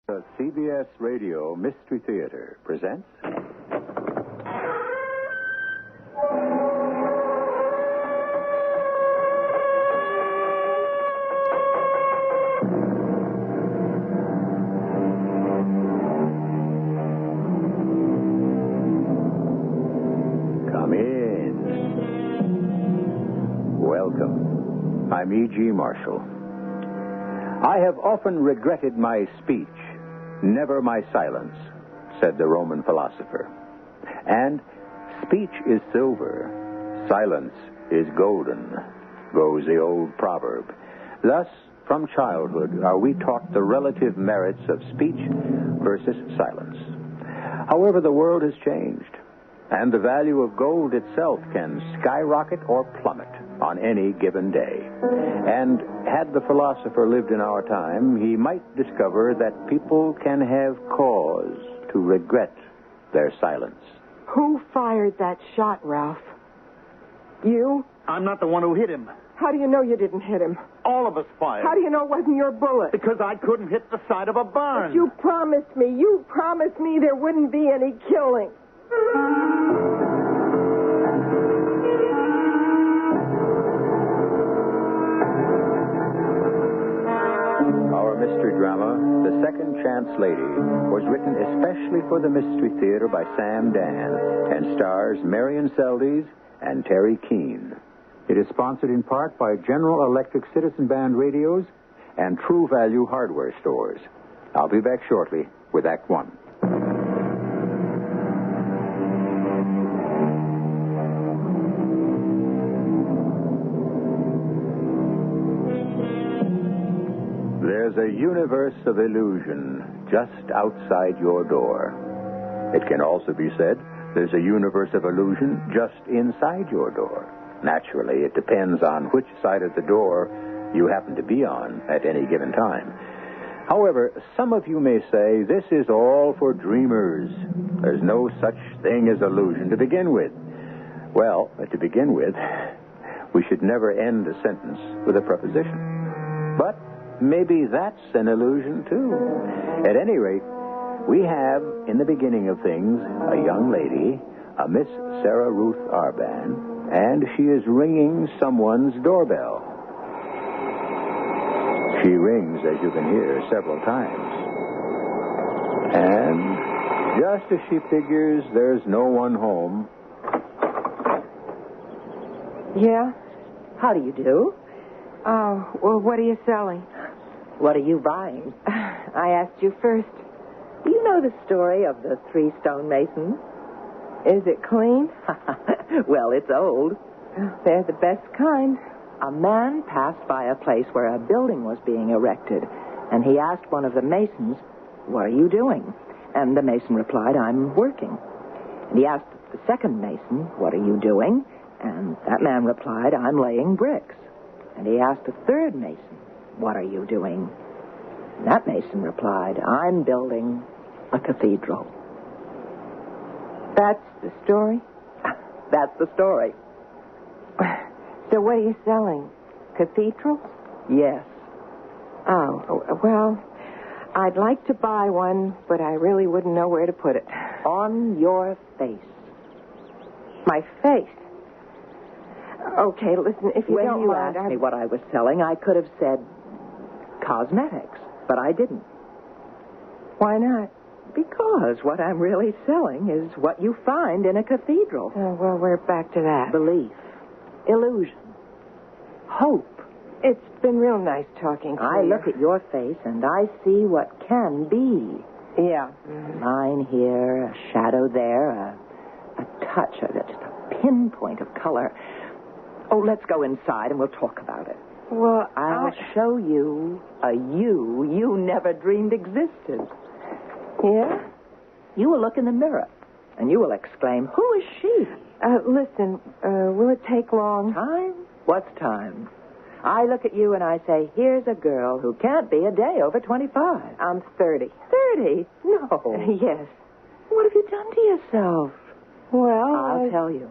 The CBS Radio Mystery Theater presents... Come in. Welcome. I'm E.G. Marshall. I have often regretted my speech, never my silence, said the Roman philosopher. And speech is silver, silence is golden, goes the old proverb. Thus, from childhood, are we taught the relative merits of speech versus silence. However, the world has changed, and the value of gold itself can skyrocket or plummet on any given day. And had the philosopher lived in our time, he might discover that people can have cause to regret their silence. Who fired that shot, Ralph? You? I'm not the one who hit him. How do you know you didn't hit him? All of us fired. How do you know it wasn't your bullet? Because I couldn't hit the side of a barn. But you promised me there wouldn't be any killing. Our mystery drama, The Second Chance Lady, was written especially for the Mystery Theater by Sam Dann and stars Marion, Seldes and Terry Keane. It is sponsored in part by General Electric Citizen Band radios and True Value hardware stores. I'll be back shortly with Act One. There's a universe of illusion just outside your door. It can also be said there's a universe of illusion just inside your door. Naturally, it depends on which side of the door you happen to be on at any given time. However, some of you may say this is all for dreamers. There's no such thing as illusion to begin with. Well, to begin with, we should never end a sentence with a preposition. But maybe that's an illusion, too. At any rate, we have, in the beginning of things, a young lady, a Miss Sarah Ruth Arban, and she is ringing someone's doorbell. She rings, as you can hear, several times. And just as she figures there's no one home... Yeah? How do you do? Oh, well, what are you selling? What are you buying? I asked you first. Do you know the story of the 3 stonemason? Is it clean? Well, it's old. They're the best kind. A man passed by a place where a building was being erected, and he asked one of the masons, "What are you doing?" And the mason replied, "I'm working." And he asked the second mason, "What are you doing?" And that man replied, "I'm laying bricks." And he asked the third mason, "What are you doing?" And that mason replied, "I'm building a cathedral." That's the story? That's the story. So what are you selling? Cathedrals? Yes. Oh, well, I'd like to buy one, but I really wouldn't know where to put it. On your face. My face? Okay, listen, if you don't mind... When you asked me what I was selling, I could have said cosmetics, but I didn't. Why not? Because what I'm really selling is what you find in a cathedral. Oh, well, we're back to that. Belief. Illusion. Hope. It's been real nice talking to you. I look at your face and I see what can be. Yeah. Line here, a shadow there, a touch of it, just a pinpoint of color. Oh, let's go inside and we'll talk about it. Well, I'll show you a you never dreamed existed. Yeah? You will look in the mirror, and you will exclaim, "Who is she?" Listen, will it take long? Time? What's time? I look at you and I say, here's a girl who can't be a day over 25. I'm 30. 30? No. Yes. What have you done to yourself? Well, I'll tell you.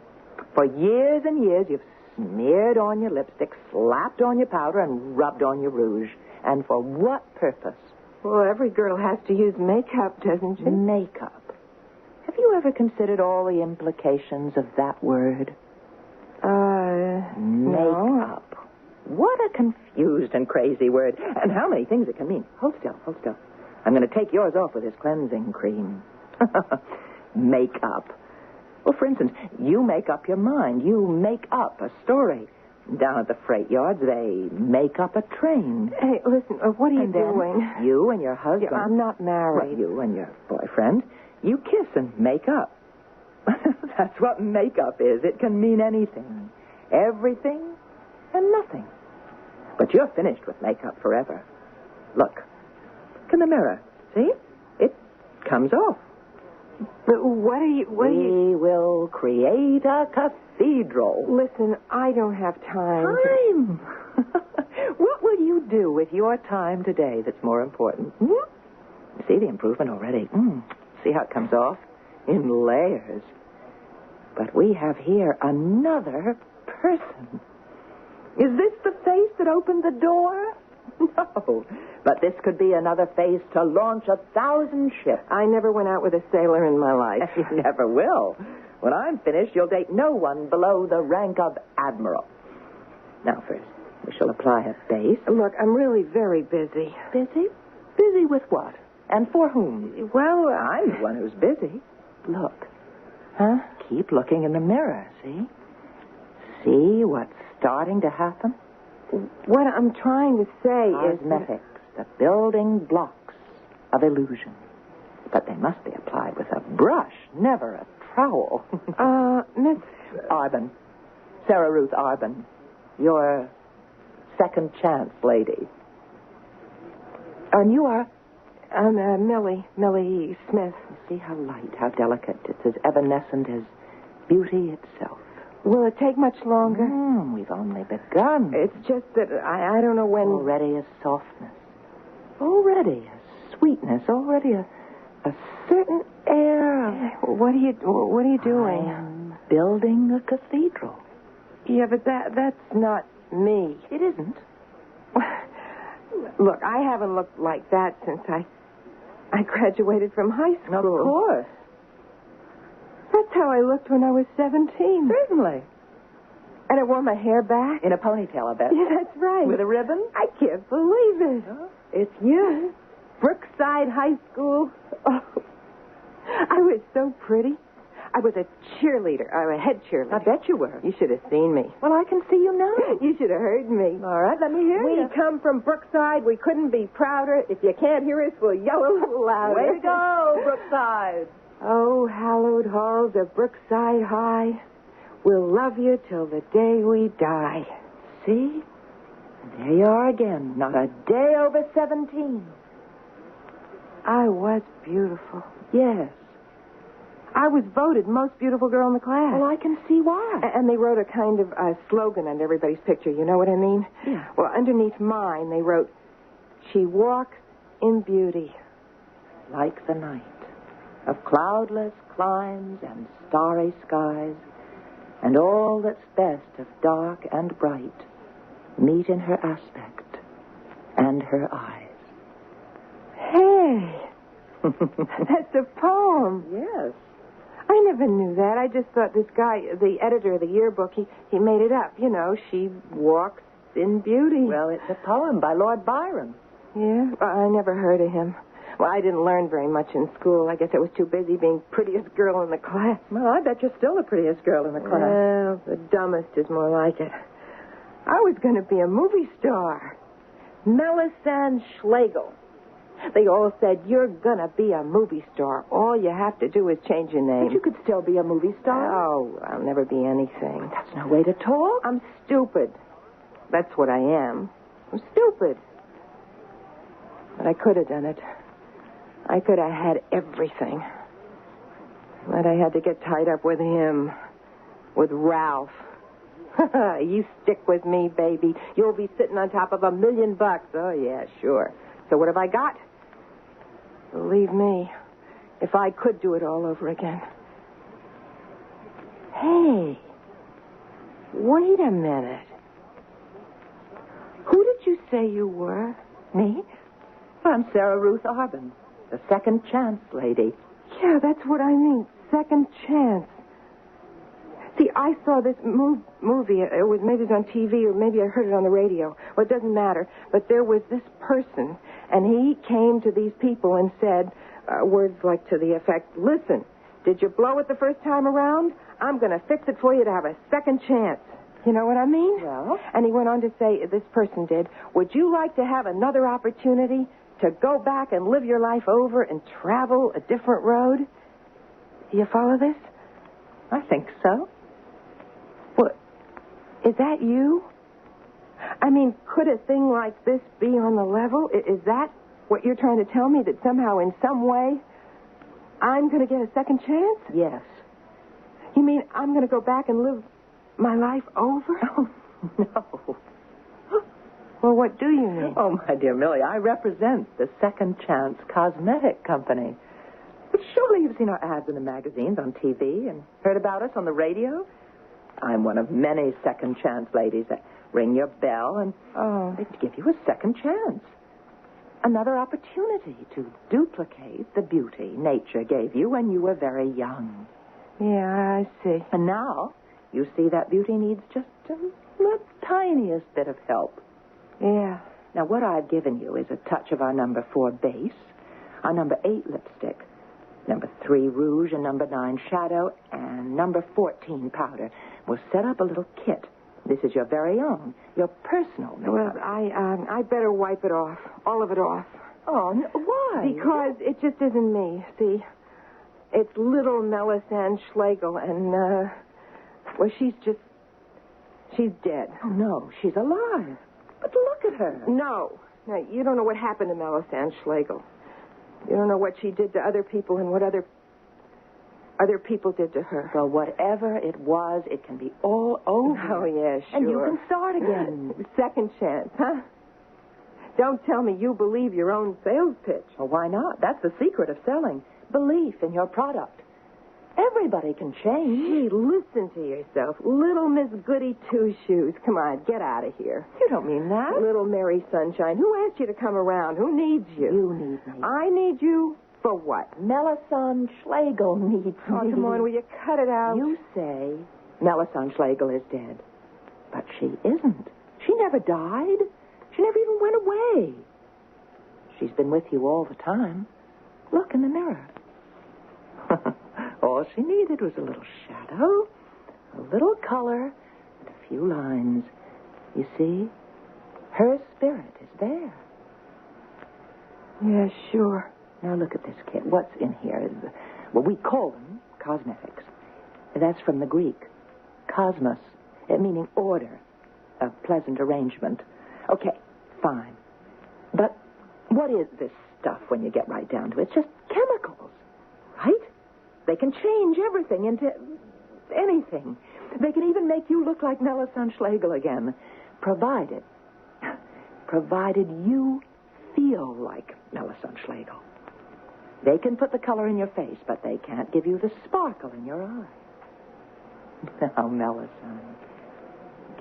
For years and years, you've smeared on your lipstick, slapped on your powder, and rubbed on your rouge. And for what purpose? Well, every girl has to use makeup, doesn't she? Makeup. Have you ever considered all the implications of that word? No. Makeup. What a confused and crazy word. And how many things it can mean. Hold still. I'm going to take yours off with this cleansing cream. Makeup. Well, for instance, you make up your mind. You make up a story. Down at the freight yards, they make up a train. Hey, listen, what are you doing? You and your husband. Yeah, I'm not married. Well, you and your boyfriend, you kiss and make up. That's what makeup is. It can mean anything. Everything and nothing. But you're finished with makeup forever. Look in the mirror. See? It comes off. But what are you... We will create a cathedral. Listen, I don't have time. Time? What will you do with your time today that's more important? See the improvement already? See how it comes off? In layers. But we have here another person. Is this the face that opened the door? No. But this could be another face to launch 1,000 ships. I never went out with a sailor in my life. You never will. When I'm finished, you'll date no one below the rank of admiral. Now, first, we shall apply a base. Look, I'm really very busy. Busy? Busy with what? And for whom? Well, I'm the one who's busy. Look. Huh? Keep looking in the mirror, see? See what's starting to happen? What I'm trying to say is... Cosmetics, the building blocks of illusion. But they must be applied with a brush, never a trowel. Miss... Arban. Sarah Ruth Arban. Your second chance lady. And you are... Millie Smith. You see how light, how delicate. It's as evanescent as beauty itself. Will it take much longer? We've only begun. It's just that I don't know when... Already a softness. Already a sweetness. Already a certain air of... What are you doing? I'm building a cathedral. Yeah, but that's not me. It isn't. Look, I haven't looked like that since I graduated from high school. Of course. That's how I looked when I was 17. Certainly. And I wore my hair back. In a ponytail, I bet. Yeah, that's right. With a ribbon? I can't believe it. Huh? It's you. Brookside High School. Oh, I was so pretty. I was a cheerleader. A head cheerleader. I bet you were. You should have seen me. Well, I can see you now. You should have heard me. All right, let me hear you. We come from Brookside. We couldn't be prouder. If you can't hear us, we'll yell a little louder. Way to go, Brookside. Oh, hallowed halls of Brookside High. We'll love you till the day we die. See? There you are again. Not a day over 17. I was beautiful. Yes. I was voted most beautiful girl in the class. Well, I can see why. And they wrote a kind of slogan under everybody's picture. You know what I mean? Yeah. Well, underneath mine, they wrote, "She walks in beauty." Like the night of cloudless climes and starry skies, and all that's best of dark and bright meet in her aspect and her eyes. Hey, that's a poem. Yes. I never knew that. I just thought this guy, the editor of the yearbook, he made it up. You know, she walks in beauty. Well, it's a poem by Lord Byron. Yeah? Well, I never heard of him. Well, I didn't learn very much in school. I guess I was too busy being prettiest girl in the class. Well, I bet you're still the prettiest girl in the class. Well, the dumbest is more like it. I was going to be a movie star. Melisande Schlegel. They all said, "You're going to be a movie star. All you have to do is change your name." But you could still be a movie star. Oh, I'll never be anything. That's no way to talk. I'm stupid. That's what I am. I'm stupid. But I could have done it. I could have had everything. But I had to get tied up with him. With Ralph. You stick with me, baby. You'll be sitting on top of $1 million. Oh, yeah, sure. So what have I got? Believe me, if I could do it all over again. Hey, wait a minute. Who did you say you were? Me? I'm Sarah Ruth Arban, the second chance lady. Yeah, that's what I mean. Second chance. See, I saw this movie. It was maybe it was on TV or maybe I heard it on the radio. Well, it doesn't matter. But there was this person, and he came to these people and said words like to the effect, listen, did you blow it the first time around? I'm going to fix it for you to have a second chance. You know what I mean? Well? And he went on to say, this person did, would you like to have another opportunity to go back and live your life over and travel a different road? Do you follow this? I think so. What? Is that you? I mean, could a thing like this be on the level? Is that what you're trying to tell me? That somehow, in some way, I'm going to get a second chance? Yes. You mean I'm going to go back and live my life over? Oh, no. Well, what do you mean? Oh, my dear Millie, I represent the Second Chance Cosmetic Company. But surely you've seen our ads in the magazines, on TV, and heard about us on the radio. I'm one of many second chance ladies that ring your bell and they give you a second chance. Another opportunity to duplicate the beauty nature gave you when you were very young. Yeah, I see. And now you see that beauty needs just the tiniest bit of help. Yeah. Now, what I've given you is a touch of our number 4 base, our number 8 lipstick, number 3 rouge, and number 9 shadow, and number 14 powder. We'll set up a little kit. This is your very own, your personal makeup. Well, I better wipe it off, all of it off. Oh, why? Because it just isn't me, see? It's little Melisande Schlegel, and, well, she's dead. Oh, no, she's alive. But look at her. No, you don't know what happened to Melisande Schlegel. You don't know what she did to other people and what other people did to her. Well, whatever it was, it can be all over. Oh, yeah, sure. And you can start again. Second chance, huh? Don't tell me you believe your own sales pitch. Well, why not? That's the secret of selling. Belief in your product. Everybody can change. Gee, listen to yourself. Little Miss Goody Two-Shoes. Come on, get out of here. You don't mean that. Little Mary Sunshine. Who asked you to come around? Who needs you? You need me. I need you for what? Melisande Schlegel needs me. Oh, come on, will you cut it out? You say Melisande Schlegel is dead. But she isn't. She never died. She never even went away. She's been with you all the time. Look in the mirror. All she needed was a little shadow, a little color, and a few lines. You see, her spirit is there. Yeah, sure. Now look at this kit. What's in here? Well, we call them cosmetics. That's from the Greek. Cosmos, meaning order, a pleasant arrangement. Okay, fine. But what is this stuff when you get right down to it? It's just chemicals, right? They can change everything into anything. They can even make you look like Melisande Schlegel again, provided you feel like Melisande Schlegel. They can put the color in your face, but they can't give you the sparkle in your eye. Now, Melisande,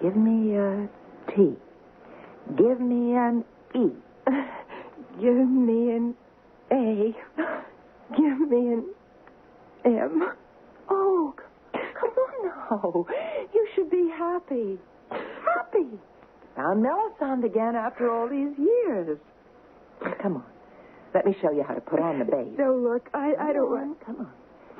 give me a T. Give me an E. Give me an A. Give me an M. Oh, come on now. You should be happy. Happy. Found Melisande again after all these years. Come on. Let me show you how to put on the base. No, look, I don't want... Come on.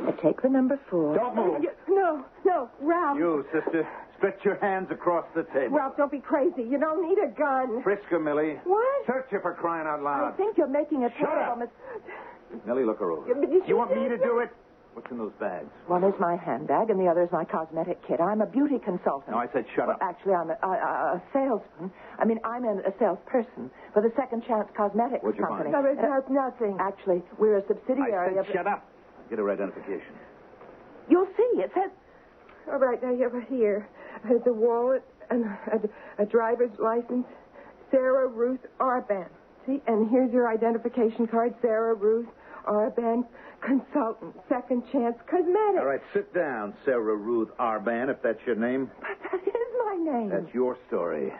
Now take the number 4. Don't move. No, Ralph. You, sister, stretch your hands across the table. Ralph, don't be crazy. You don't need a gun. Frisk her, Millie. What? Search her for crying out I loud. think you're making a Shut terrible up. mistake. Millie, look her over. Yeah, but did You want me to do it? What's in those bags? One is my handbag, and the other is my cosmetic kit. I'm a beauty consultant. No, I said shut up. Actually, I'm a salesman. I mean, I'm a salesperson for the Second Chance Cosmetics What'd you Company. find? No, it's nothing. Actually, we're a subsidiary I of... said shut up. Get her identification. You'll see. It says... All right, now you have here. The wallet and a driver's license. Sarah Ruth Arban. See? And here's your identification card. Sarah Ruth Arban, consultant, Second Chance Cosmetics. All right, sit down, Sarah Ruth Arban, if that's your name. But that is my my name. That's your story.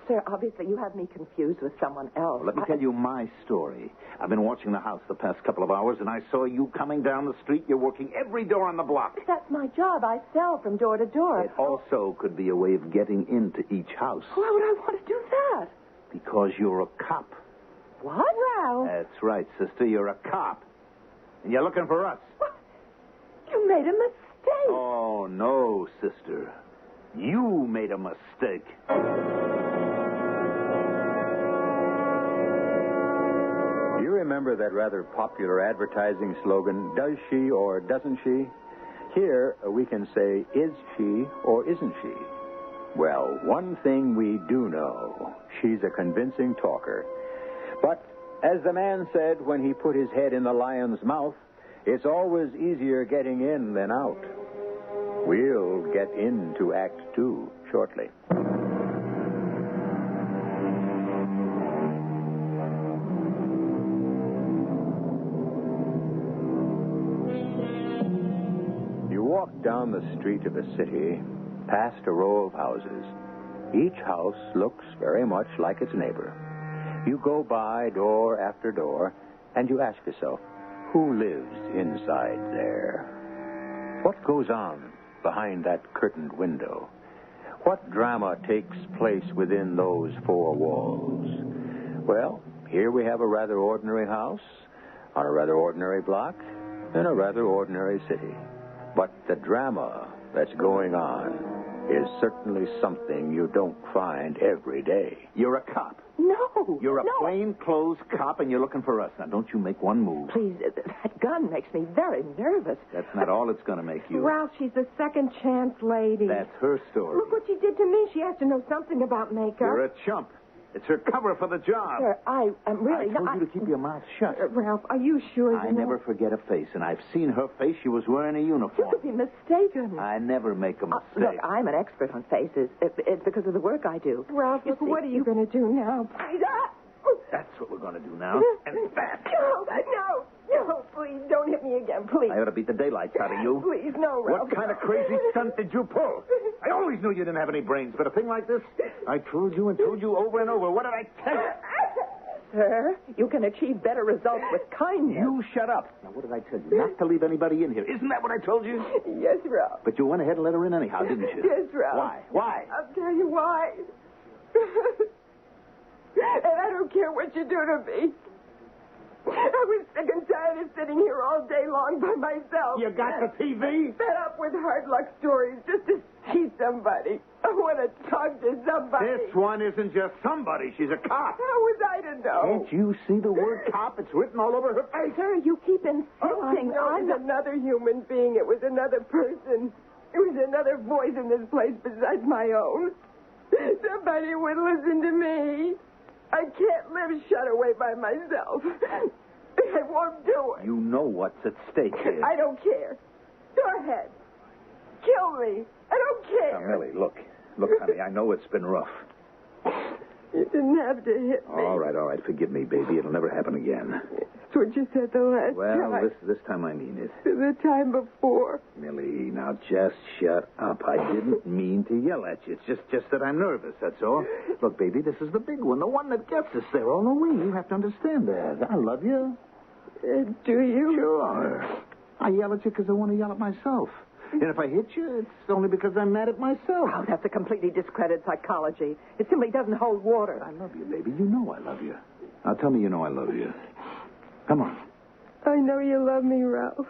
Sir, obviously you have me confused with someone else. Let me tell you my story. I've been watching the house the past couple of hours, and I saw you coming down the street. You're working every door on the block. That's my job. I sell from door to door. It also could be a way of getting into each house. Why would I want to do that? Because you're a cop. What? Well... That's right, sister. You're a cop. And you're looking for us. What? You made a mistake. Oh, no, sister. You made a mistake. Do you remember that rather popular advertising slogan, does she or doesn't she? Here, we can say, is she or isn't she? Well, one thing we do know, she's a convincing talker. But, as the man said when he put his head in the lion's mouth, it's always easier getting in than out. We'll get into Act 2 shortly. You walk down the street of a city, past a row of houses. Each house looks very much like its neighbor. You go by door after door, and you ask yourself, who lives inside there? What goes on behind that curtained window? What drama takes place within those four walls? Well, here we have a rather ordinary house, on a rather ordinary block, in a rather ordinary city. But the drama that's going on is certainly something you don't find every day. You're a cop. No. You're a plainclothes cop, and you're looking for us. Now, don't you make one move. Please, that gun makes me very nervous. That's not all it's going to make you. Ralph, she's the second chance lady. That's her story. Look what she did to me. She has to know something about makeup. You're a chump. It's her cover for the job. Sir, I'm really... I told you to keep your mouth shut. Ralph, are you sure I never forget a face, and I've seen her face. She was wearing a uniform. You could be mistaken. I never make a mistake. Look, I'm an expert on faces. It's because of the work I do. Ralph, look, what are you going to do now? Please. That's what we're going to do now. And fast. No, please, don't hit me again, please. I ought to beat the daylights out of you. Please, no, Ralph. What kind of crazy stunt did you pull? I always knew you didn't have any brains, but a thing like this, I told you over and over. What did I tell you? Sir, you can achieve better results with kindness. You shut up. Now, what did I tell you? Not to leave anybody in here. Isn't that what I told you? Yes, Ralph. But you went ahead and let her in anyhow, didn't you? Yes, Ralph. Why? I'll tell you why. And I don't care what you do to me. I was sick and tired of sitting here all day long by myself. You got the TV? Fed up with hard luck stories just to see somebody. I want to talk to somebody. This one isn't just somebody. She's a cop. How was I to know? Can't you see the word cop? It's written all over her face. Sir, you keep insisting. I'm another human being. It was another person. It was another voice in this place besides my own. Somebody would listen to me. I can't live shut away by myself. I won't do it. You know what's at stake here. I don't care. Go ahead. Kill me. I don't care. Now, Millie, look. Look, honey, I know it's been rough. You didn't have to hit me. All right. Forgive me, baby. It'll never happen again. That's what you said the last time. Well, this time I mean it. The time before. Millie, now just shut up. I didn't mean to yell at you. It's just that I'm nervous, that's all. Look, baby, this is the big one, the one that gets us there all the way. You have to understand that. I love you. Do you? Sure. I yell at you because I want to yell at myself. And if I hit you, it's only because I'm mad at myself. Oh, that's a completely discredited psychology. It simply doesn't hold water. I love you, baby. You know I love you. Now tell me you know I love you. Come on. I know you love me, Ralph.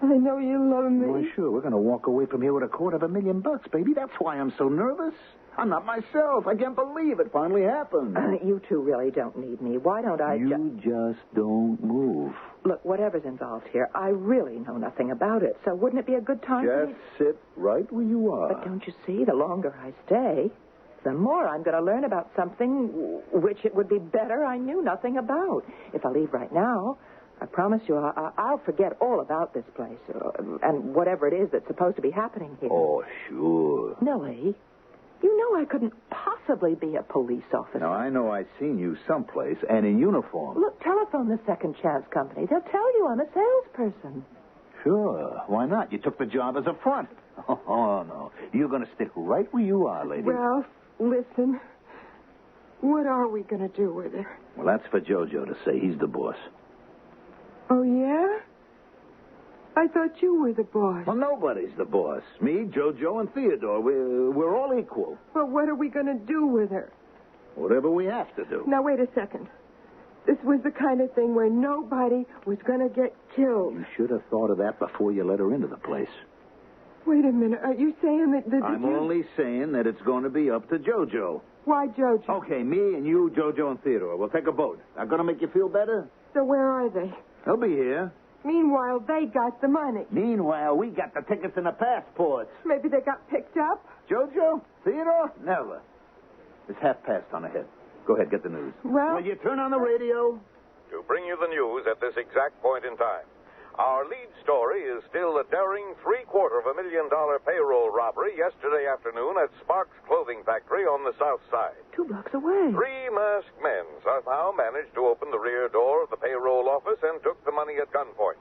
I know you love me. Why, sure. We're going to walk away from here with $250,000, baby. That's why I'm so nervous. I'm not myself. I can't believe it finally happened. You two really don't need me. Why don't I You just don't move. Look, whatever's involved here, I really know nothing about it. So wouldn't it be a good time for me? Just sit right where you are. But don't you see, the longer I stay, the more I'm going to learn about something which it would be better I knew nothing about. If I leave right now, I promise you I'll forget all about this place and whatever it is that's supposed to be happening here. Oh, sure. Millie, you know I couldn't possibly be a police officer. Now, I know I've seen you someplace and in uniform. Look, telephone the Second Chance Company. They'll tell you I'm a salesperson. Sure. Why not? You took the job as a front. Oh, no. You're going to stick right where you are, lady. Ralph, listen. What are we going to do with her? Well, that's for Jojo to say. He's the boss. Oh, yeah? I thought you were the boss. Well, nobody's the boss. Me, Jojo, and Theodore. We're all equal. Well, what are we going to do with her? Whatever we have to do. Now, wait a second. This was the kind of thing where nobody was going to get killed. You should have thought of that before you let her into the place. Wait a minute. Are you saying that... I'm only saying that it's going to be up to Jojo. Why Jojo? Okay, me and you, Jojo, and Theodore. We'll take a boat. Not going to make you feel better? So where are they? They'll be here. Meanwhile, they got the money. Meanwhile, we got the tickets and the passports. Maybe they got picked up? Jojo? Theodore? Never. It's 1:30 on ahead. Go ahead, get the news. Well... Will you turn on the radio? To bring you the news at this exact point in time. Our lead story is still the daring $750,000 payroll robbery yesterday afternoon at Sparks Clothing Factory on the south side. 2 blocks away. 3 masked men somehow managed to open the rear door of the payroll office and took the money at gunpoint.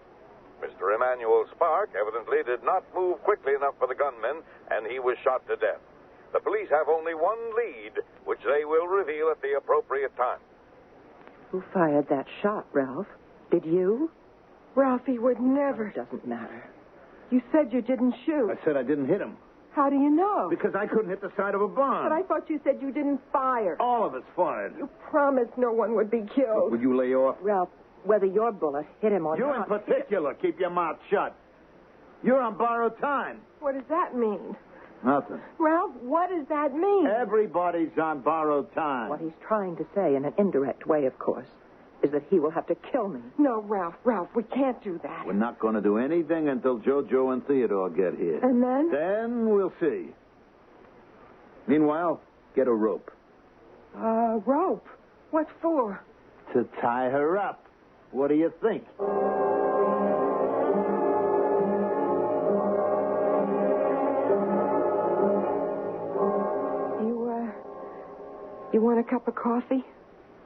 Mr. Emmanuel Spark evidently did not move quickly enough for the gunmen, and he was shot to death. The police have only one lead, which they will reveal at the appropriate time. Who fired that shot, Ralph? Did you? Ralphie would never. It doesn't matter. You said you didn't shoot. I said I didn't hit him. How do you know? Because I couldn't hit the side of a barn. But I thought you said you didn't fire. All of us fired. You promised no one would be killed. Would you lay off? Ralph, whether your bullet hit him or You not... in particular, keep your mouth shut. You're on borrowed time. What does that mean? Nothing. Ralph, what does that mean? Everybody's on borrowed time. What he's trying to say, in an indirect way, of course, is that he will have to kill me. No, Ralph, we can't do that. We're not going to do anything until Jojo and Theodore get here. And then? Then we'll see. Meanwhile, get a rope. Rope? What for? To tie her up. What do you think? You want a cup of coffee?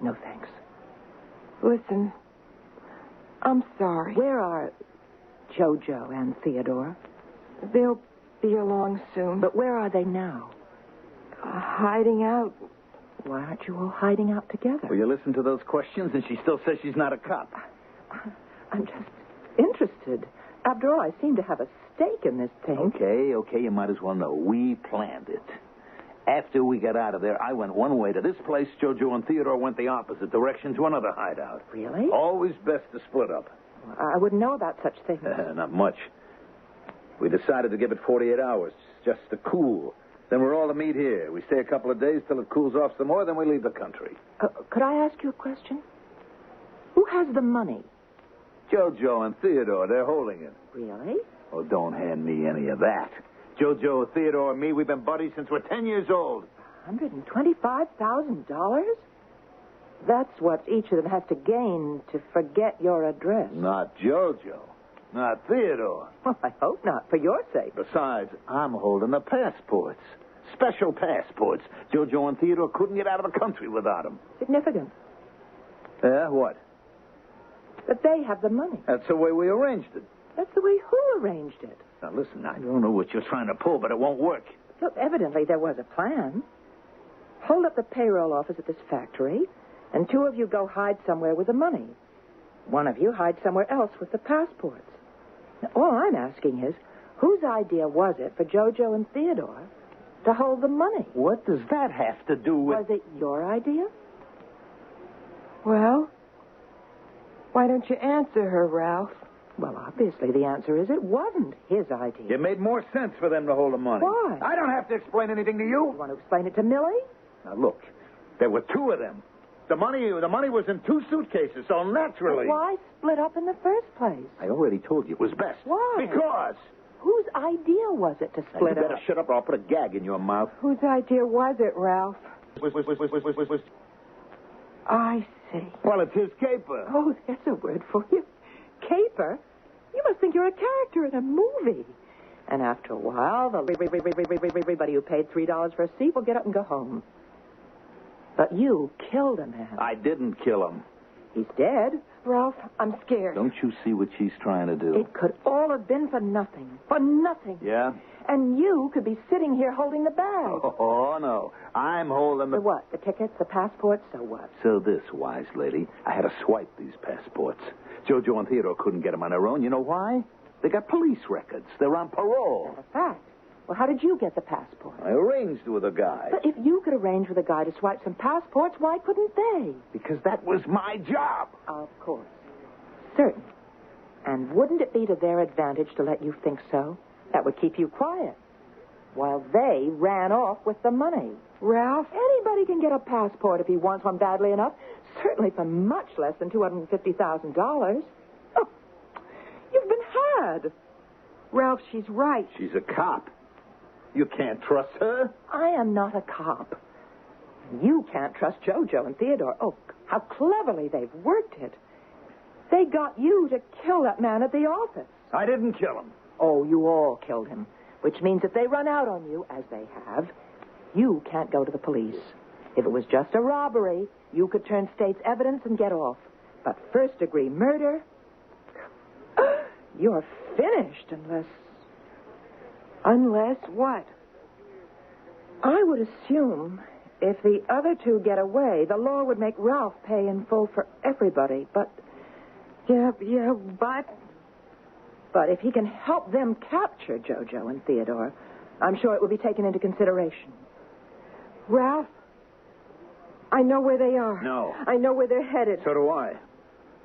No, thanks. Listen, I'm sorry. Where are Jojo and Theodore? They'll be along soon. But where are they now? Hiding out. Why aren't you all hiding out together? Will you listen to those questions? And she still says she's not a cop. I'm just interested. After all, I seem to have a stake in this thing. Okay, you might as well know. We planned it. After we got out of there, I went one way to this place. Jojo and Theodore went the opposite direction to another hideout. Really? Always best to split up. I wouldn't know about such things. Not much. We decided to give it 48 hours, just to cool. Then we're all to meet here. We stay a couple of days till it cools off some more, then we leave the country. Could I ask you a question? Who has the money? Jojo and Theodore, they're holding it. Really? Oh, don't hand me any of that. Jojo, Theodore, and me, we've been buddies since we're 10 years old. $125,000? That's what each of them has to gain to forget your address. Not Jojo. Not Theodore. Well, I hope not, for your sake. Besides, I'm holding the passports. Special passports. Jojo and Theodore couldn't get out of the country without them. Significant. Yeah, what? That they have the money. That's the way we arranged it. That's the way who arranged it? Now, listen, I don't know what you're trying to pull, but it won't work. Look, evidently there was a plan. Hold up the payroll office at this factory, and 2 of you go hide somewhere with the money. 1 of you hide somewhere else with the passports. Now, all I'm asking is, whose idea was it for Jojo and Theodore to hold the money? What does that have to do with... Was it your idea? Well, why don't you answer her, Ralph? Well, obviously the answer is it wasn't his idea. It made more sense for them to hold the money. Why? I don't have to explain anything to you. You want to explain it to Millie? Now, look, there were 2 of them. The money was in 2 suitcases, so naturally... But why split up in the first place? I already told you it was best. Why? Because... Whose idea was it to split you up? better shut up or I'll put a gag in your mouth. Whose idea was it, Ralph? I see. Well, it's his caper. Oh, there's a word for you. Caper? You must think you're a character in a movie. And after a while, everybody who paid $3 for a seat will get up and go home. But you killed a man. I didn't kill him. He's dead. Ralph, I'm scared. Don't you see what she's trying to do? It could all have been for nothing. For nothing. Yeah? And you could be sitting here holding the bag. Oh, no. I'm holding The what? The tickets, the passports, so what? So this, wise lady, I had to swipe these passports. Jojo and Theodore couldn't get them on their own. You know why? They got police records. They're on parole. That's a fact. Well, how did you get the passport? I arranged with a guy. But if you could arrange with a guy to swipe some passports, why couldn't they? Because that was my job. Of course. Certain. And wouldn't it be to their advantage to let you think so? That would keep you quiet. While they ran off with the money. Ralph? Anybody can get a passport if he wants one badly enough. Certainly for much less than $250,000. Oh, you've been had. Ralph, she's right. She's a cop. You can't trust her. I am not a cop. You can't trust Jojo and Theodore. Oh, how cleverly they've worked it. They got you to kill that man at the office. I didn't kill him. Oh, you all killed him. Which means if they run out on you, as they have, you can't go to the police. If it was just a robbery, you could turn state's evidence and get off. But first-degree murder, you're finished unless... Unless what? I would assume if the other two get away, the law would make Ralph pay in full for everybody. But if he can help them capture Jojo and Theodore, I'm sure it will be taken into consideration. Ralph, I know where they are. No. I know where they're headed. So do I.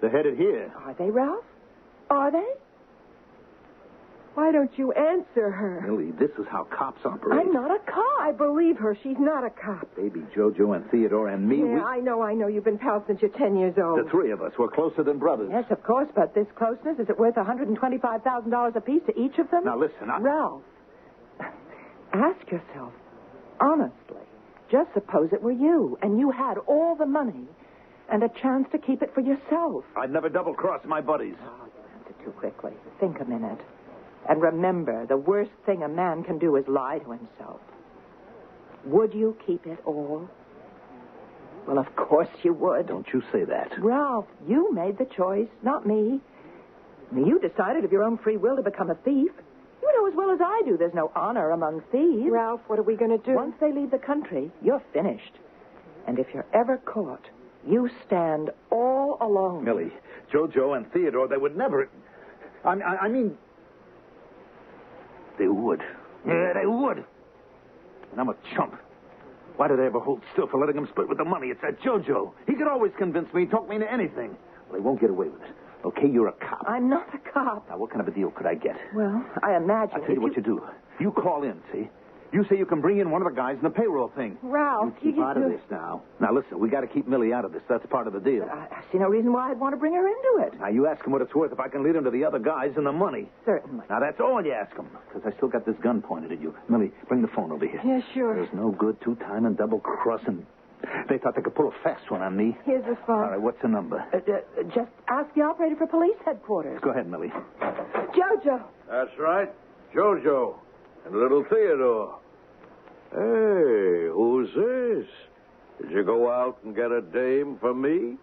They're headed here. Are they, Ralph? Are they? Why don't you answer her? Millie, this is how cops operate. I'm not a cop. I believe her. She's not a cop. Baby Jojo and Theodore and me, Yeah, I know. You've been pals since you're 10 years old. The three of us were closer than brothers. Yes, of course, but this closeness, is it worth $125,000 apiece to each of them? Now, listen, Ralph, ask yourself, honestly, just suppose it were you, and you had all the money and a chance to keep it for yourself. I'd never double-cross my buddies. Oh, you answered too quickly. Think a minute. And remember, the worst thing a man can do is lie to himself. Would you keep it all? Well, of course you would. Don't you say that. Ralph, you made the choice, not me. You decided of your own free will to become a thief. You know as well as I do there's no honor among thieves. Ralph, what are we going to do? Once they leave the country, you're finished. And if you're ever caught, you stand all alone. Millie, Jojo and Theodore, they would never... I mean... They would. Yeah, they would. And I'm a chump. Why did I ever hold still for letting him split with the money? It's that Jojo. He could always convince me, talk me into anything. Well, he won't get away with it. Okay, you're a cop. I'm not a cop. Now, what kind of a deal could I get? Well, I imagine... I'll tell you what you do. You call in, see? You say you can bring in one of the guys in the payroll thing. Ralph, you keep out of this now. Now, listen, we got to keep Millie out of this. That's part of the deal. I see no reason why I'd want to bring her into it. Now, you ask him what it's worth if I can lead him to the other guys and the money. Certainly. Now, that's all you ask him, because I still got this gun pointed at you. Millie, bring the phone over here. Yeah, sure. There's no good two-time and double-crossing. They thought they could pull a fast one on me. Here's the phone. All right, what's the number? Just ask the operator for police headquarters. Go ahead, Millie. Jojo. That's right. Jojo and little Theodore. Hey, who's this? Did you go out and get a dame for me?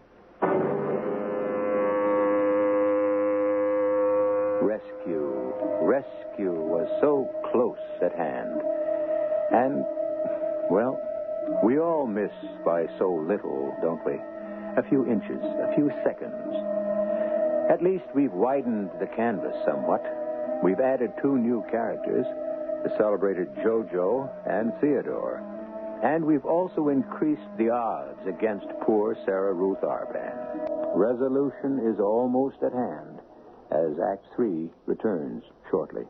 Rescue was so close at hand. And, well, we all miss by so little, don't we? A few inches, a few seconds. At least we've widened the canvas somewhat. We've added two new characters, the celebrated Jojo and Theodore. And we've also increased the odds against poor Sarah Ruth Arban. Resolution is almost at hand as Act 3 returns shortly.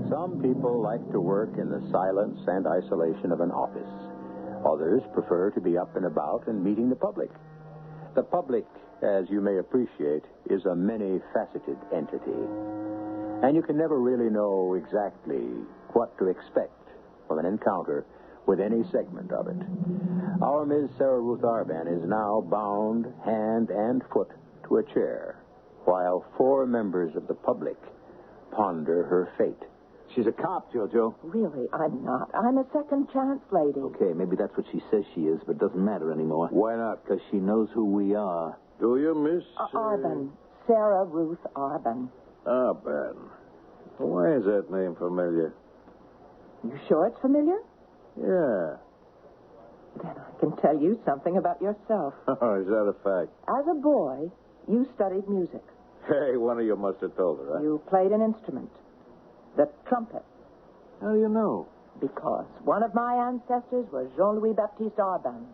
Some people like to work in the silence and isolation of an office. Others prefer to be up and about and meeting the public. The public, as you may appreciate, is a many-faceted entity. And you can never really know exactly what to expect from an encounter with any segment of it. Our Ms. Sarah Ruth Arban is now bound hand and foot to a chair. while 4 members of the public ponder her fate. She's a cop, Jojo. Really, I'm not. I'm a second chance lady. Okay, maybe that's what she says she is, but it doesn't matter anymore. Why not? Because she knows who we are. Do you, Miss? Arban. Sarah Ruth Arban. Arban. Why is that name familiar? You sure it's familiar? Yeah. Then I can tell you something about yourself. Oh, is that a fact? As a boy, you studied music. Hey, one of you must have told her, huh? You played an instrument. The trumpet. How do you know? Because one of my ancestors was Jean-Louis Baptiste Arban.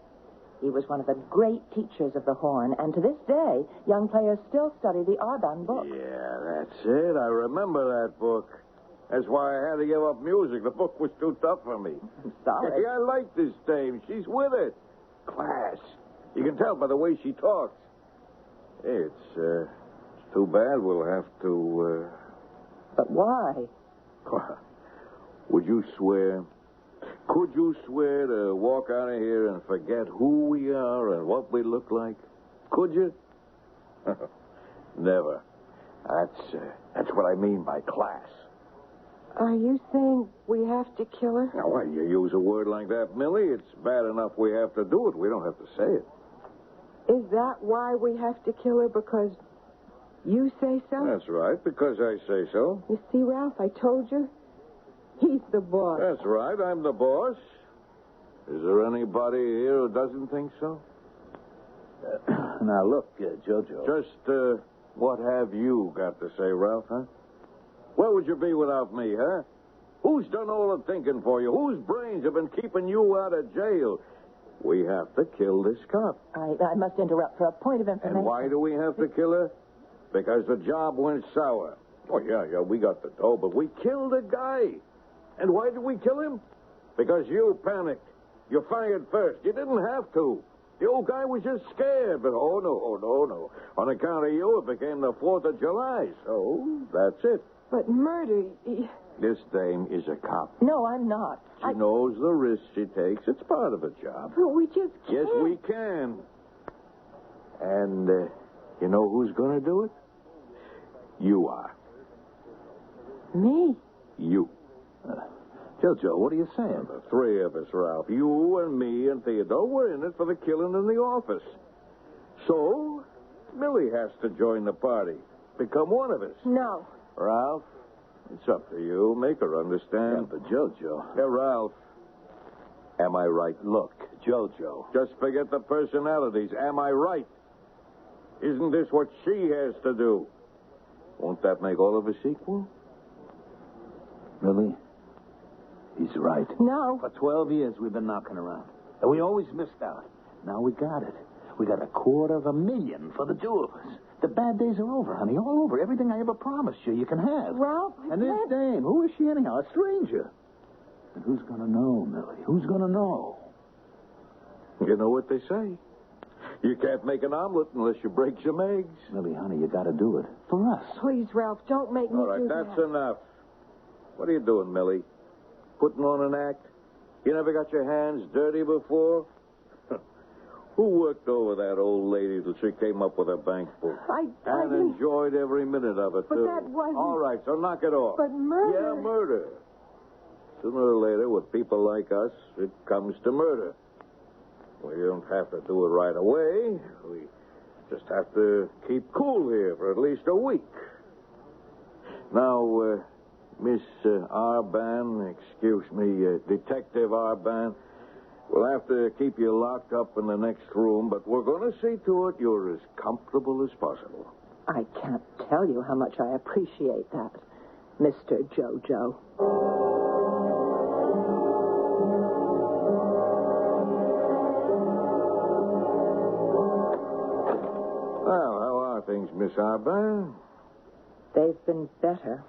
He was one of the great teachers of the horn, and to this day, young players still study the Arban book. Yeah, that's it. I remember that book. That's why I had to give up music. The book was too tough for me. I'm sorry. Hey, I like this dame. She's with it. Class. You can tell by the way she talks. Hey, it's too bad we'll have to, But why? Would you swear? Could you swear to walk out of here and forget who we are and what we look like? Could you? Never. That's what I mean by class. Are you saying we have to kill her? Now, why you use a word like that, Millie? It's bad enough we have to do it. We don't have to say it. Is that why we have to kill her? Because you say so? That's right, because I say so. You see, Ralph, I told you. He's the boss. That's right, I'm the boss. Is there anybody here who doesn't think so? Now, look, Jojo. Just, what have you got to say, Ralph, huh? Where would you be without me, huh? Who's done all the thinking for you? Whose brains have been keeping you out of jail? We have to kill this cop. I must interrupt for a point of information. And why do we have to kill her? Because the job went sour. Oh, yeah, we got the dough, but we killed a guy. And why did we kill him? Because you panicked. You fired first. You didn't have to. The old guy was just scared, but no. On account of you, it became the 4th of July, so that's it. But murder... This dame is a cop. No, I'm not. She knows the risk she takes. It's part of a job. But we just can't. Yes, we can. And you know who's going to do it? You are. Me? You. Jojo, what are you saying? The 3 of us, Ralph. You and me and Theodore, we're in it for the killing in the office. So, Millie has to join the party. Become one of us. No. Ralph, it's up to you. Make her understand. Yeah, but Jojo. Hey, Ralph. Am I right? Look, Jojo. Just forget the personalities. Am I right? Isn't this what she has to do? Won't that make all of us equal? Millie, he's right. No. For 12 years, we've been knocking around. And we always missed out. Now we got it. We got $250,000 for the 2 of us. The bad days are over, honey. All over. Everything I ever promised you can have. Ralph, And this dame, who is she anyhow? A stranger. And who's going to know, Millie? Who's going to know? You know what they say. You can't make an omelet unless you break some eggs. Millie, honey, you got to do it. For us. Please, Ralph, don't make me All right, do that's that. enough. What are you doing, Millie? Putting on an act? You never got your hands dirty before? Who worked over that old lady till she came up with her bank book? I And didn't... enjoyed every minute of it, But too. that wasn't... All right, so knock it off. But murder... Yeah, murder. Sooner or later, with people like us, it comes to murder. We don't have to do it right away. We just have to keep cool here for at least a week. Now, Miss Arban, excuse me, Detective Arban, we'll have to keep you locked up in the next room, but we're going to see to it you're as comfortable as possible. I can't tell you how much I appreciate that, Mr. Jojo. Well, how are things, Miss Arban? They've been better.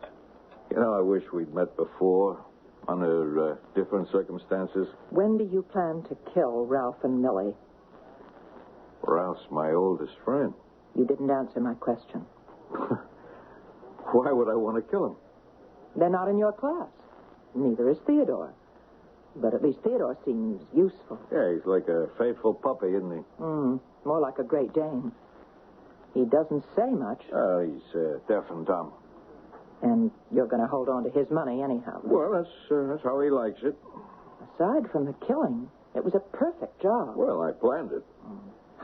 You know, I wish we'd met before, under different circumstances. When do you plan to kill Ralph and Millie? Ralph's my oldest friend. You didn't answer my question. Why would I want to kill him? They're not in your class. Neither is Theodore. But at least Theodore seems useful. Yeah, he's like a faithful puppy, isn't he? More like a Great Dane. He doesn't say much. He's deaf and dumb. And you're going to hold on to his money anyhow. Well, that's how he likes it. Aside from the killing, it was a perfect job. Well, I planned it.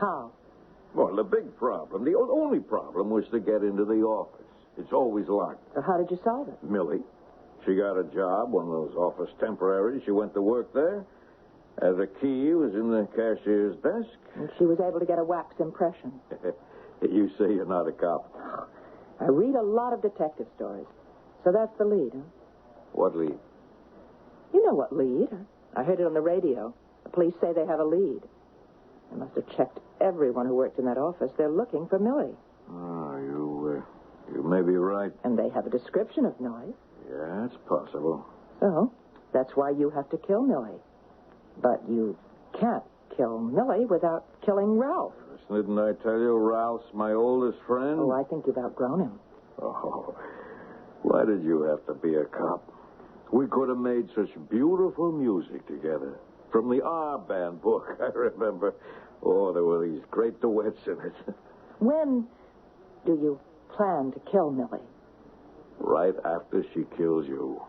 How? Well, the big problem, the only problem was to get into the office. It's always locked. So how did you solve it? Millie. She got a job, one of those office temporaries. She went to work there. The key was in the cashier's desk. And she was able to get a wax impression. You say you're not a cop. I read a lot of detective stories. So that's the lead, huh? What lead? You know what lead. I heard it on the radio. The police say they have a lead. They must have checked everyone who worked in that office. They're looking for Millie. Oh, you may be right. And they have a description of Millie. Yeah, it's possible. So, that's why you have to kill Millie. But you can't kill Millie without killing Ralph. Didn't I tell you Ralph's my oldest friend? Oh, I think you've outgrown him. Oh, why did you have to be a cop? We could have made such beautiful music together. From the Arban book, I remember. Oh, there were these great duets in it. When do you plan to kill Millie? Right after she kills you.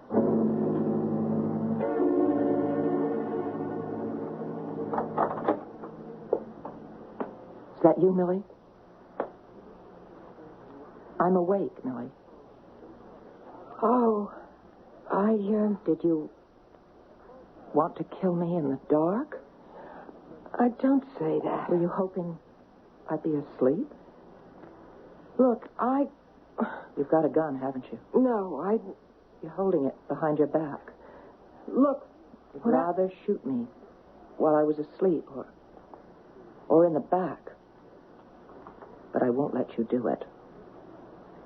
Is that you, Millie? I'm awake, Millie. Oh, Did you want to kill me in the dark? don't say that. Were you hoping I'd be asleep? Look, You've got a gun, haven't you? No, You're holding it behind your back. Look. You'd rather shoot me while I was asleep or in the back. But I won't let you do it.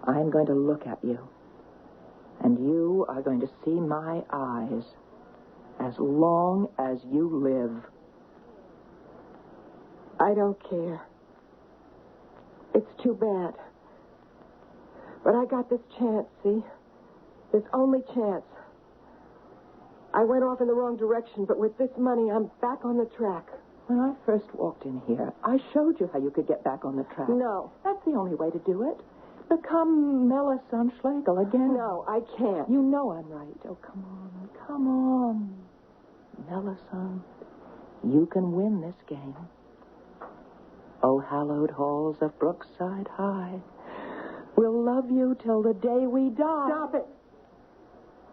I'm going to look at you. And you are going to see my eyes as long as you live. I don't care. It's too bad. But I got this chance, see? This only chance. I went off in the wrong direction, but with this money, I'm back on the track. When I first walked in here, I showed you how you could get back on the track. No. That's the only way to do it. Become Melisande Schlegel again. No, I can't. You know I'm right. Oh, come on. Come on. Melisande, you can win this game. Oh, hallowed halls of Brookside High, we'll love you till the day we die. Stop it.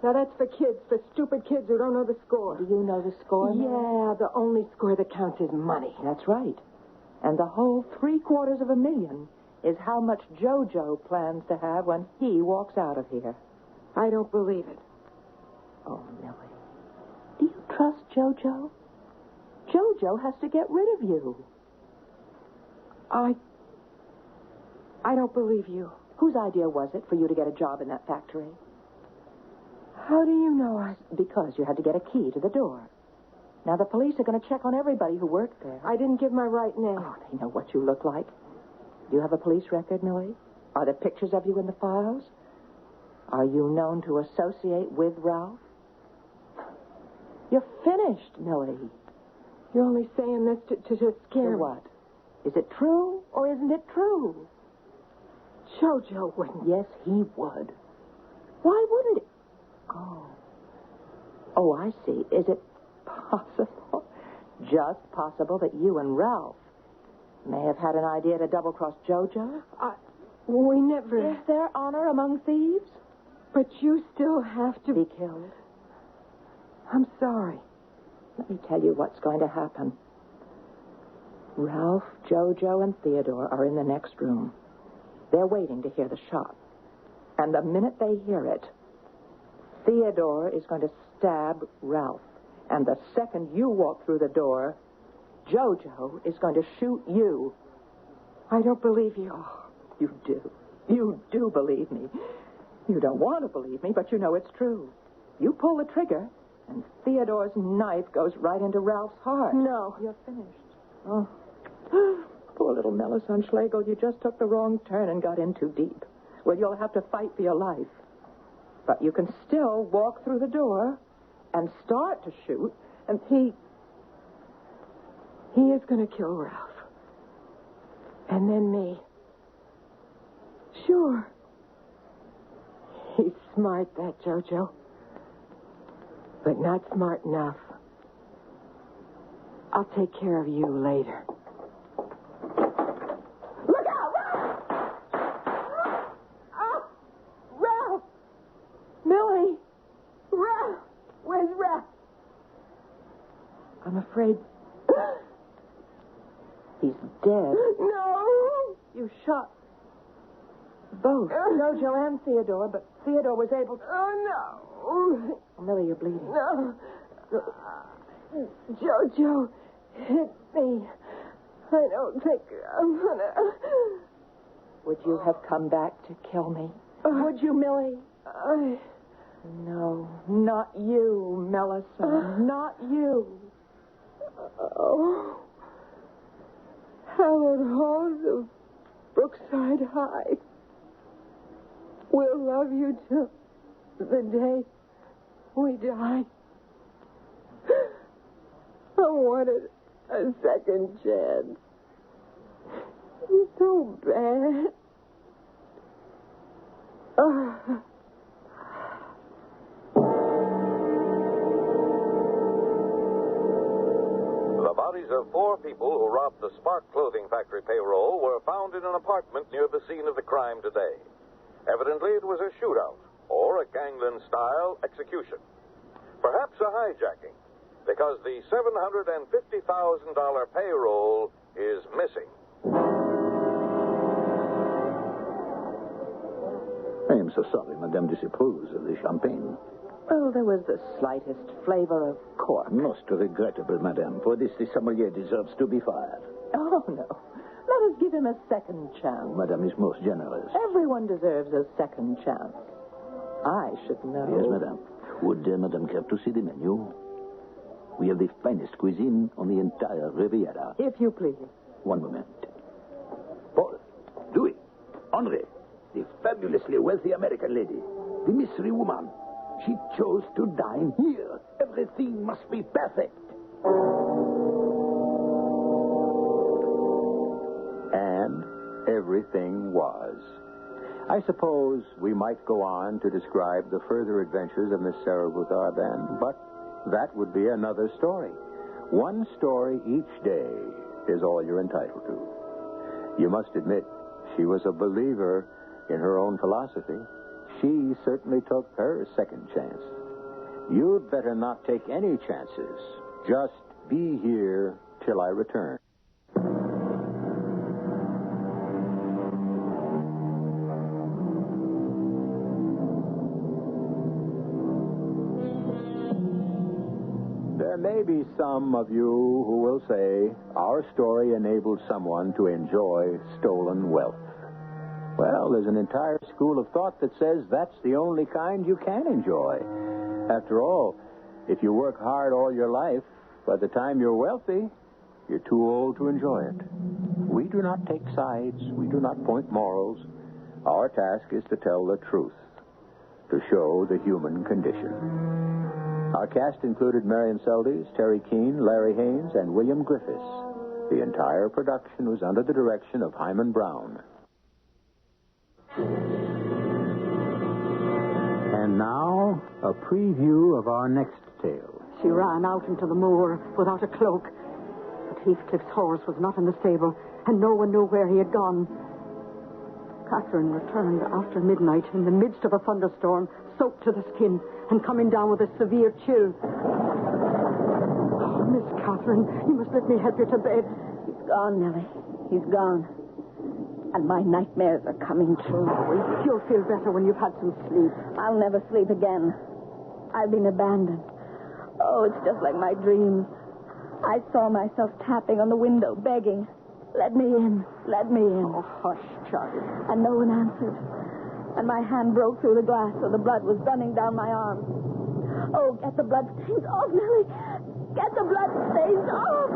Now, that's for kids, for stupid kids who don't know the score. Do you know the score, Mary? Yeah, the only score that counts is money. That's right. And the whole $750,000 is how much Jojo plans to have when he walks out of here. I don't believe it. Oh, Millie. Do you trust Jojo? Jojo has to get rid of you. I don't believe you. Whose idea was it for you to get a job in that factory? How do you know Because you had to get a key to the door. Now, the police are going to check on everybody who worked there. I didn't give my right name. Oh, they know what you look like. Do you have a police record, Millie? Are there pictures of you in the files? Are you known to associate with Ralph? You're finished, Millie. You're only saying this to scare me. What? Is it true or isn't it true? Jojo wouldn't. Yes, he would. Why wouldn't he? Oh, I see. Is it possible, just possible, that you and Ralph may have had an idea to double-cross Jojo? We never... Is there honor among thieves? But you still have to... Be killed. I'm sorry. Let me tell you what's going to happen. Ralph, Jojo, and Theodore are in the next room. They're waiting to hear the shot. And the minute they hear it, Theodore is going to stab Ralph. And the second you walk through the door, Jojo is going to shoot you. I don't believe you. Oh, you do. You do believe me. You don't want to believe me, but you know it's true. You pull the trigger, and Theodore's knife goes right into Ralph's heart. No. You're finished. Oh. Poor little Melisande Schlegel, you just took the wrong turn and got in too deep. Well, you'll have to fight for your life. But you can still walk through the door and start to shoot, and he is going to kill Ralph. And then me. Sure. He's smart, that Jojo. But not smart enough. I'll take care of you later. Look out! Ralph! Oh, Ralph! Millie! Ralph! Where's Ralph? I'm afraid he's dead. No! You shot both Jojo and Theodore, but Theodore was able to... Oh, no. Oh, Millie, you're bleeding. No. Jojo hit me. I don't think I'm gonna... Would you have come back to kill me? Would you, Millie? No, not you, Melissa. Not you. Oh. Hallowed halls of Brookside High. We'll love you till the day we die. I wanted a second chance. So bad. The bodies of 4 people who robbed the Spark clothing factory payroll were found in an apartment near the scene of the crime today. Evidently, it was a shootout or a gangland-style execution. Perhaps a hijacking, because the $750,000 payroll is missing. I am so sorry Madame disapproves of the champagne. Well, there was the slightest flavor of cork. Most regrettable, Madame. For this, the sommelier deserves to be fired. Oh, no. Let us give him a second chance. Madame is most generous. Everyone deserves a second chance. I should know. Yes, Madame. Would Madame care to see the menu? We have the finest cuisine on the entire Riviera. If you please. One moment. Paul, Louis, Henri, the fabulously wealthy American lady, the mystery woman. She chose to dine here. Everything must be perfect. And everything was. I suppose we might go on to describe the further adventures of Miss Sarah Ruth Arban, but that would be another story. One story each day is all you're entitled to. You must admit, she was a believer in her own philosophy. She certainly took her second chance. You'd better not take any chances. Just be here till I return. There may be some of you who will say our story enabled someone to enjoy stolen wealth. Well, there's an entire school of thought that says that's the only kind you can enjoy. After all, if you work hard all your life, by the time you're wealthy, you're too old to enjoy it. We do not take sides. We do not point morals. Our task is to tell the truth, to show the human condition. Our cast included Marion, Seldes, Terry Keane, Larry Haynes, and William Griffiths. The entire production was under the direction of Hyman Brown. And now, a preview of our next tale. She ran out into the moor without a cloak. But Heathcliff's horse was not in the stable, and no one knew where he had gone. Catherine returned after midnight in the midst of a thunderstorm, soaked to the skin, and coming down with a severe chill. Oh, Miss Catherine, you must let me help you to bed. He's gone, Millie. He's gone. And my nightmares are coming true. You'll feel better when you've had some sleep. I'll never sleep again. I've been abandoned. Oh, it's just like my dreams. I saw myself tapping on the window, begging, "Let me in, let me in." Oh, hush, child. And no one answered. And my hand broke through the glass, so the blood was running down my arm. Oh, get the blood stains off, Millie. Get the blood stains off.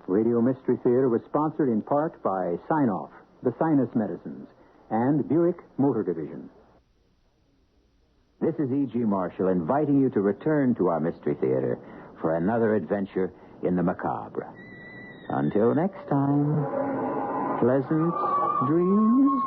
Radio Mystery Theater was sponsored in part by Sign-Off, the Sinus Medicines, and Buick Motor Division. This is E.G. Marshall inviting you to return to our Mystery Theater for another adventure in the macabre. Until next time, pleasant dreams.